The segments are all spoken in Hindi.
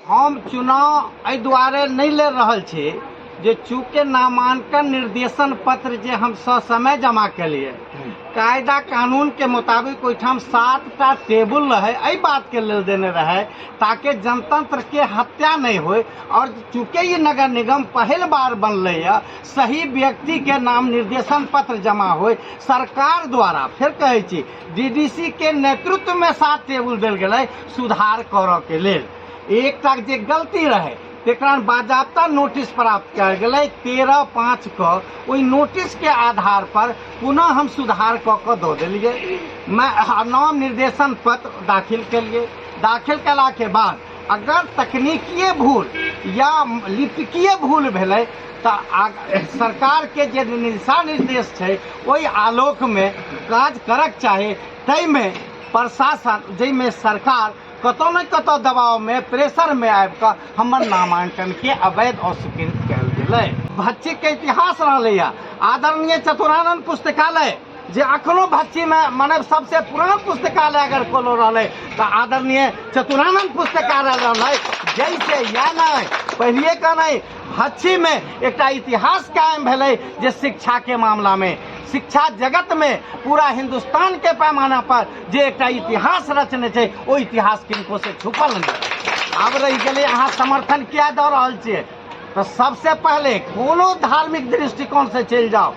हम चुनाव एहि दुआरे नहीं ले रहल छी जे चूँकि नामांकन निर्देशन पत्र जे हम ससमय जमा केलिए कायदा कानून के मुताबिक ओहिठाम 7टा टेबुल रहे एहि बात के लेल देने रहे ताकि जनतंत्र के हत्या नहीं हो। और चूँकि ये नगर निगम पहल बार बनले सही व्यक्ति के नाम निर्देशन पत्र जमा हो सरकार द्वारा फिर कहे छी डीडीसी के नेतृत्व में 7 टेबुल देल गेलै सुधार करऽ के लेल। एकटा जे गलती रहे तेकरा बाजाबता नोटिस प्राप्त कयल गेलै 13/5 क ओहि नोटिस के आधार पर पुनः हम सुधार कऽ दऽ देलिए। नाम निर्देशन पत्र दाखिल केलिए। दाखिल कला के बाद अगर तकनीकीय भूल या लिपिकीय भूल भेलै तऽ सरकार के जे दिशा निर्देश छै ओहि आलोक में काज करक चाही। ताहिमे प्रशासन जाहिमे सरकार कतौ न कतौ दबाव में प्रेशर में आबि कऽ हमर नामांकन के अवैध अस्वीकृत कयल गेलै। भच्ची के इतिहास रहलै आदरणीय चतुरानंद पुस्तकालय जे अखनो भच्ची में माने सबसे पुरान पुस्तकालय अगर कोनो रहलै तऽ आदरणीय चतुरानंद पुस्तकालय रहलै। जैसे या नहीं पहले का नहीं भच्ची में एक इतिहास कायम भेलै जे शिक्षा के मामला में शिक्षा जगत में पूरा हिंदुस्तान के पैमाना पर जे एक इतिहास रचने छै ओ इतिहास किनको से छुपल नहीं। आब रही गेलै अहाँ समर्थन किया दऽ रहल छियै तो सबसे पहले कोनो धार्मिक दृष्टिकोण से चल जाओ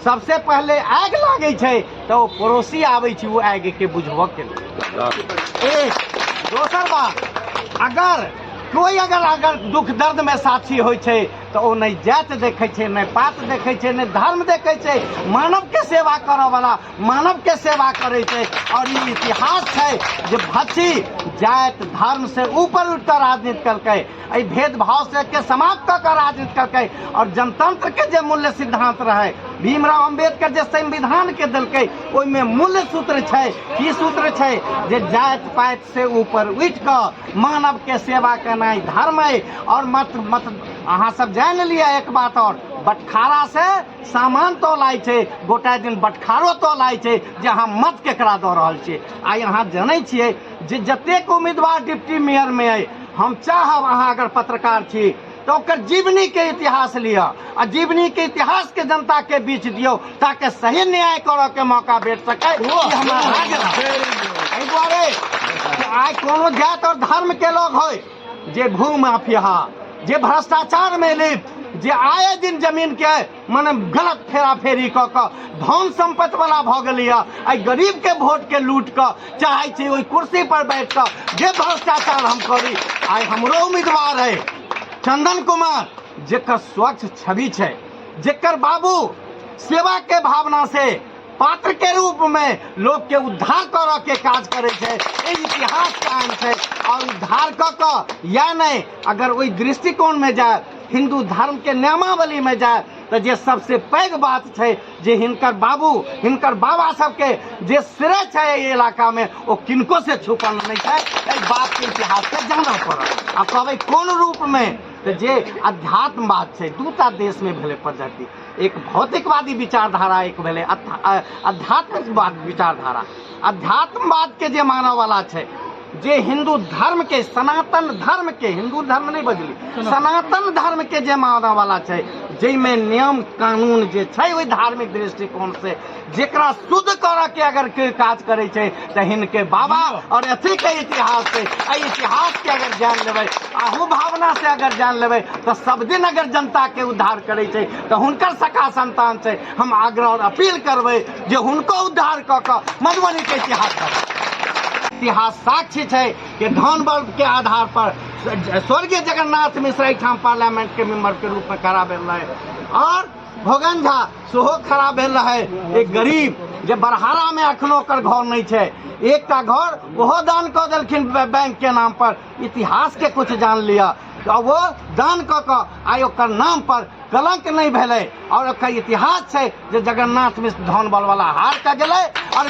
सबसे पहले आग लागे छै तो पड़ोसी आबै छै वो आग के बुझबऽ के लेल। दोसर बात अगर कोई अगर दुख दर्द में साथी होइ छै तो ओ नहीं जात देखे छै नहीं पात देखे छै नहीं धर्म देखे छै मानव के सेवा करऽ वाला मानव के सेवा करे छै। और ये इतिहास है जो भच्ची जात धर्म से ऊपर उठकर राजनीति करके एहि भेदभाव से के समाप्त कर राजनीति करके और जनतंत्र के जे मूल्य सिद्धांत रहे भीमराव अम्बेडकर जे संविधान के दिलकै ओहिमे मूल्य सूत्र छै की सूत्र छै जे जात पात से ऊपर उठ कर मानव के सेवा करनाइ धर्म है। और मत अहाँ सब जान लिया एक बात और बटखारा से सामान तो लाई छे गोटा दिन बटखारो तो लाई छे जे अहाँ मत केकरा दऽ रहल छियै। आइ अहाँ जानै छियै जे जतेक उम्मीदवार डिप्टी मेयर में है हम चाहब अहाँ अगर पत्रकार छी तो ओकर जीवनी के इतिहास लिया आ जीवनी के इतिहास के जनता के बीच दियो ताकि सही न्याय करऽ के मौका भेट सके। एहि दुआरे आइ कोनो जात और धर्म के लोग होय जे भू माफिया जे भ्रष्टाचार में लिप्त जे आए दिन जमीन के माने गलत फेरा फेरी कऽ धन संपत्ति वाला भऽ गेलै आई गरीब के वोट के लूट कऽ चाहे छी ओहि कुर्सी पर बैठ कऽ जे भ्रष्टाचार हम करी। आई हमरो उम्मीदवार है चंदन कुमार जेकर स्वच्छ छवि छै जेकर बाबू सेवा के भावना से पात्र के रूप में लोग के उद्धार करऽ के काज करे छै। इतिहास कायम छै और उद्धार कऽ या नहीं अगर वही दृष्टिकोण में जाए हिंदू धर्म के नियमावली में जाए तो जे सबसे पैघ बात छै जे हिनकर बाबू हिनकर बाबा सबके जे श्रेय छै इलाका में वो किनको से छुपल नहीं है। एहि बात के इतिहास के जानऽ पड़त। आ कहबै कोन रूप में तो जे अध्यात्मवाद छै दूटा देश में भेलै पद्धति एक भौतिकवादी विचारधारा एक भेलै आध्यात्मिकवाद विचारधारा। अध्यात्मवाद के जे मानऽ वाला छै जे हिंदू धर्म के सनातन धर्म के हिंदू धर्म नहीं बजली सनातन धर्म के जे मानऽ वाला छै जैमे नियम कानून जे छै ओहि धार्मिक दृष्टिकोण से जेकरा शुद्ध करऽ के अगर काज करे छै तो हिनके बाबा और अथी के इतिहास छै एहि इतिहास के अगर जान लेबै आहू भावना से अगर जान लेबै तो सब दिन अगर जनता के उद्धार करे छै तो हुनकर सखा संतान छै हम आग्रह और अपील करबै जे हुनको उद्धार कऽ मधुबनी के इतिहास करबै। इतिहास साक्षी है कि धन बल के आधार पर स्वर्गीय जगन्नाथ मिश्र एहिठाम पार्लियामेंट के मेंबर के रूप में खड़ा भेल रहे और भोगन झा सेहो खड़ा भेल रहे एक गरीब जे बरहारा में अखनो ओकर घर नहीं छै एकटा घर ओहो दान कऽ देलखिन बैंक के नाम पर। इतिहास के कुछ जान लिया तो वो दान कऽ आई ओकर नाम पर कलंक नहीं भेलै और ओकर इतिहास छै जे जगन्नाथ मिश्र धन बल वाला हार के गेलै और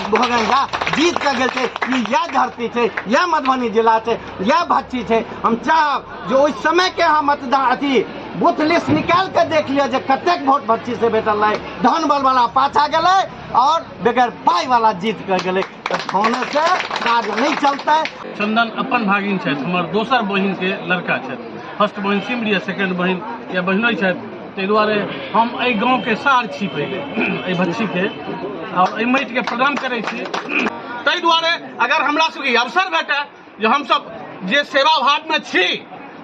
भोगन झा जीत के गेल छै। यह धरती छै यह मधुबनी जिला छै यह भच्ची छै। हम चाहब जो उस समय के हम मतदान अथी बूथ लिस्ट निकाल के देख लिया जे कतेक वोट भच्ची से भेटल है धन बल वाला पाछा गेलै और बगैर पाई वाला जीत कर गेलै। होने से कार्य नहीं चलता है। चंदन अपन भागिन छथि, हमर दोसर बहिन के लड़का छथि। फर्स्ट बहिन सिमरी आ सेकेंड बहिन या बहिनों छथि। ताहि दुआरे हम एहि गाँव के सार छी, पहले एहि भच्छी के और एहि माटि के प्रणाम करै छी। ताहि दुआरे अगर हमरा सबके अवसर भेटै जे हमसब जे सेवा भाव में छी,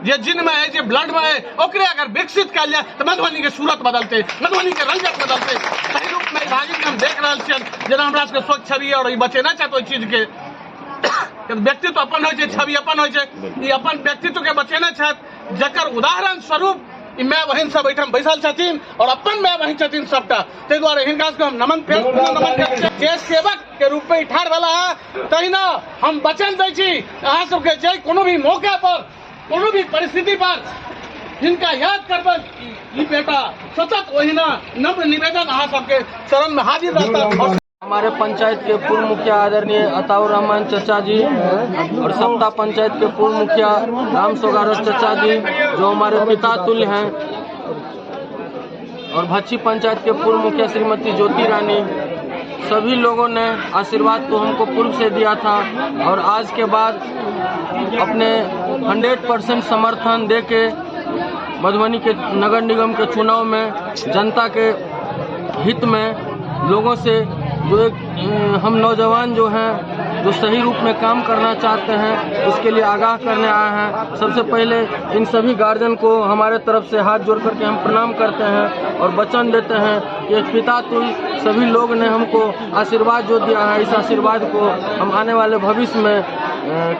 जे जिनमें है, जे ब्लड में है, ओकरे अगर विकसित कल जाए तो मधुबनी के सूरत बदलते, मधुबनी के रंगत बदलते। सही रूप में भागिन के हम देख रहे छियनि, जेना हमरा सबके स्वच्छ छवि और ई बचेना चाहत ओहि चीज के। व्यक्तित्व अपन होइ छै, छवि अपन होइ छै, ई अपन व्यक्तित्व के बचेना चाहत, जकर उदाहरण स्वरूप ई माय बहिन सब एहिठाम बैसल छथिन और अपन माय बहिन छथिन सबटा। ताहि दुआरे हिनका सबके हम नमन करै छी। जे सेवक के रूप में ठाढ़ वाला है, तहिना हम वचन दै छी अहाँ सबके, जे कोनो भी मौका पर, कोनो भी परिस्थिति पर जिनका याद करबन, ई बेटा सतत ओहिना नम्र निवेदन अहाँ सबके चरण में हाजिर रहता। हमारे पंचायत के पूर्व मुखिया आदरणीय अताउर रहमान चचा जी और सप्ता पंचायत के पूर्व मुखिया राम सोगारस चचा जी, जो हमारे पिता तुल्य हैं, और भच्छी पंचायत के पूर्व मुखिया श्रीमती ज्योति रानी, सभी लोगों ने आशीर्वाद तो हमको पूर्व से दिया था और आज के बाद अपने 100% समर्थन दे के मधुबनी के नगर निगम के चुनाव में जनता के हित में लोगों से जो एक हम नौजवान जो हैं, जो सही रूप में काम करना चाहते हैं, उसके लिए आगाह करने आए हैं। सबसे पहले इन सभी गार्जियन को हमारे तरफ से हाथ जोड़ करके हम प्रणाम करते हैं और वचन देते हैं कि एक पिता तुल्य सभी लोग ने हमको आशीर्वाद जो दिया है, इस आशीर्वाद को हम आने वाले भविष्य में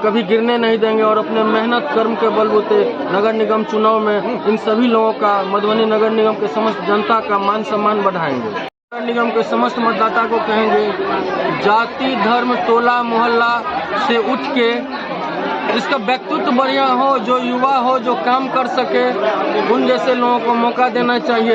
कभी गिरने नहीं देंगे और अपने मेहनत कर्म के बलबूते नगर निगम चुनाव में इन सभी लोगों का, मधुबनी नगर निगम के समस्त जनता का मान सम्मान बढ़ाएंगे। नगर निगम के समस्त मतदाता को कहेंगे, जाति धर्म टोला मोहल्ला से उठ के जिसका व्यक्तित्व बढ़िया हो, जो युवा हो, जो काम कर सके, उन जैसे लोगों को मौका देना चाहिए।